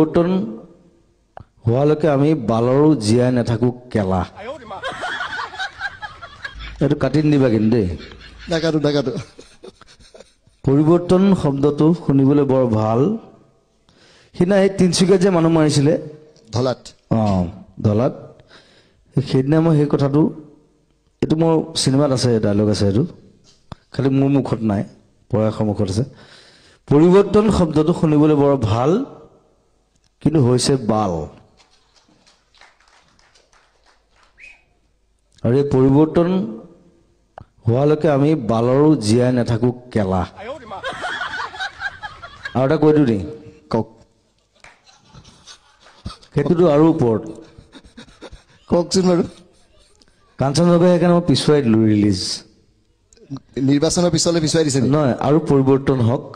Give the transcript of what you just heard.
পৰিৱৰ্তন হোৱালৈকে আমি বালৰো জীয়াই নাথাকো কেলা এইটো কাটি নিদিবা কিন্তু দেই নাকাটো পৰিৱৰ্তন শব্দটো শুনিবলৈ বৰ ভাল সিদিনা এই তিনিচুকীয়াত যে মানুহ মাৰিছিলে ধলাত দলাত সেইদিনা মই সেই কথাটো এইটো মোৰ চিনেমাত আছে ডায়লগ আছে এইটো খালি মোৰ মুখত নাই পৰাশৰ মুখত আছে পৰিৱৰ্তন শব্দটো শুনিবলৈ বৰ ভাল কিন্তু হৈছে বাল আৰু এই পৰিৱৰ্তন হোৱালৈকে আমি বালৰো জীয়াই নাথাকো কেলা আৰু এটা কৈ দিওঁ নি কওক সেইটোতো আৰু ওপৰত কওকচোন বাৰু কাঞ্চনজংঘা সেইকাৰণে মই পিছুৱাই দিলোঁ ৰিলিজ নিৰ্বাচনৰ পিছলৈ পিছুৱাই দিছে নহয় আৰু পৰিৱৰ্তন হওক